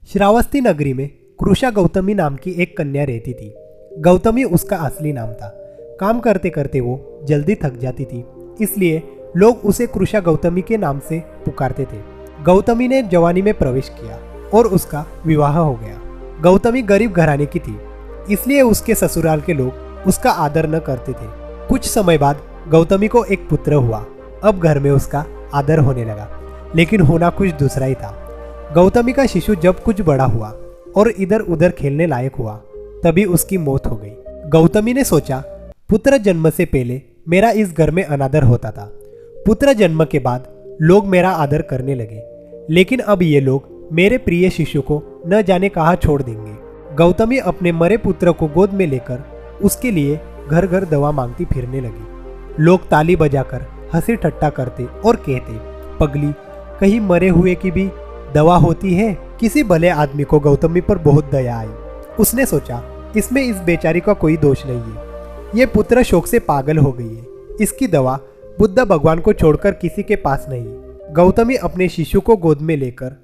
श्रावस्ती नगरी में कृषा गौतमी नाम की एक कन्या रहती थी। गौतमी उसका असली नाम था। काम करते करते वो जल्दी थक जाती थी, इसलिए लोग उसे कृषा गौतमी के नाम से पुकारते थे। गौतमी ने जवानी में प्रवेश किया और उसका विवाह हो गया। गौतमी गरीब घराने की थी, इसलिए उसके ससुराल के लोग उसका आदर न करते थे। कुछ समय बाद गौतमी को एक पुत्र हुआ। अब घर में उसका आदर होने लगा, लेकिन होना कुछ दूसरा ही था। गौतमी का शिशु जब कुछ बड़ा हुआ और इधर उधर खेलने लायक हुआ, तभी उसकी मौत हो गई। गौतमी ने सोचा, पुत्र जन्म से पहले मेरा इस घर में अनादर होता था। पुत्र जन्म के बाद लोग मेरा आदर करने लगे, लेकिन अब ये लोग मेरे प्रिय शिशु को न जाने कहाँ छोड़ देंगे। गौतमी अपने मरे पुत्र को गोद में लेकर उसके लिए घर घर दवा मांगती फिरने लगी। लोग ताली बजाकर हंसी ठट्टा करते और कहते, पगली, कहीं मरे हुए की भी दवा होती है। किसी भले आदमी को गौतमी पर बहुत दया आई। उसने सोचा, इसमें इस बेचारी का कोई दोष नहीं है। ये पुत्र शोक से पागल हो गई है। इसकी दवा बुद्ध भगवान को छोड़कर किसी के पास नहीं। गौतमी अपने शिशु को गोद में लेकर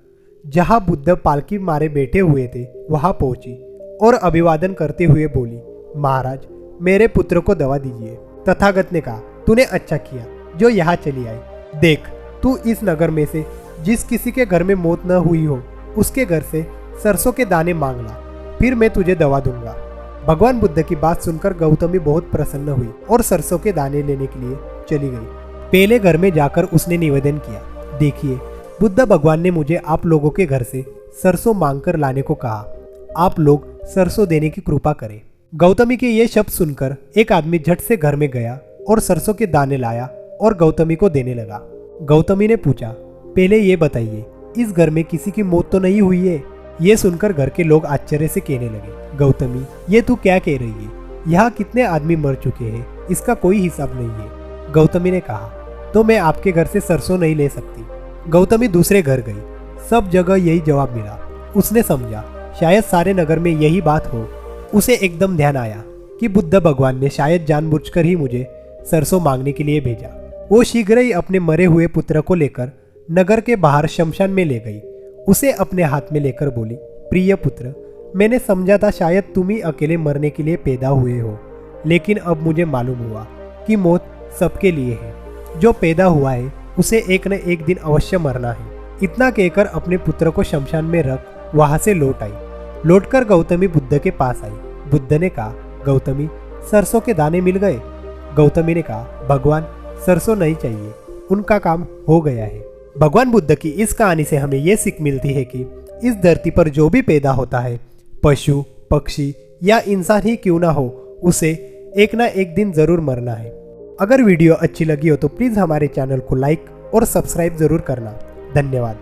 जहां बुद्ध पालकी मारे बैठे हुए थे वहां पहुंची और अभिवादन करते हुए बोली, महाराज, मेरे पुत्र को दवा दीजिए। तथागत ने कहा, तूने अच्छा किया जो यहाँ चली आई। देख, तू इस नगर में से जिस किसी के घर में मौत न हुई हो उसके घर से सरसों के दाने मांग ला, फिर मैं तुझे दवा दूंगा। भगवान बुद्ध की बात सुनकर गौतमी बहुत प्रसन्न हुई और सरसों के दाने लेने के लिए चली गई। पहले घर में जाकर उसने निवेदन किया, देखिए, बुद्ध भगवान ने मुझे आप लोगों के घर से सरसों मांगकर लाने को कहा। आप लोग सरसों देने की कृपा करें। गौतमी के ये शब्द सुनकर एक आदमी झट से घर में गया और सरसों के दाने लाया और गौतमी को देने लगा। गौतमी ने पूछा, पहले ये बताइए, इस घर में किसी की मौत तो नहीं हुई है? ये सुनकर घर के लोग आश्चर्य से कहने लगे, गौतमी, ये तू क्या कह रही है? यहाँ कितने आदमी मर चुके हैं, इसका कोई हिसाब नहीं है। गौतमी ने कहा, तो मैं आपके घर से सरसों नहीं ले सकती। गौतमी दूसरे घर गई। सब जगह यही जवाब मिला। उसने समझा, शायद सारे नगर में यही बात हो। उसे एकदम ध्यान आया कि बुद्ध भगवान ने शायद जानबूझकर ही मुझे सरसों मांगने के लिए भेजा। वो शीघ्र ही अपने मरे हुए पुत्र को लेकर नगर के बाहर शमशान में ले गई। उसे अपने हाथ में लेकर बोली, प्रिय पुत्र, मैंने समझा था शायद तुम ही अकेले मरने के लिए पैदा हुए हो, लेकिन अब मुझे मालूम हुआ कि मौत सबके लिए है। जो पैदा हुआ है उसे एक न एक दिन अवश्य मरना है। इतना कहकर अपने पुत्र को शमशान में रख वहां से लौट आई। लौटकर गौतमी बुद्ध के पास आई। बुद्ध ने कहा, गौतमी, सरसों के दाने मिल गए? गौतमी ने कहा, भगवान, सरसों नहीं चाहिए, उनका काम हो गया है। भगवान बुद्ध की इस कहानी से हमें यह सीख मिलती है कि इस धरती पर जो भी पैदा होता है, पशु, पक्षी या इंसान ही क्यों ना हो, उसे एक ना एक दिन जरूर मरना है। अगर वीडियो अच्छी लगी हो तो प्लीज़ हमारे चैनल को लाइक और सब्सक्राइब जरूर करना। धन्यवाद।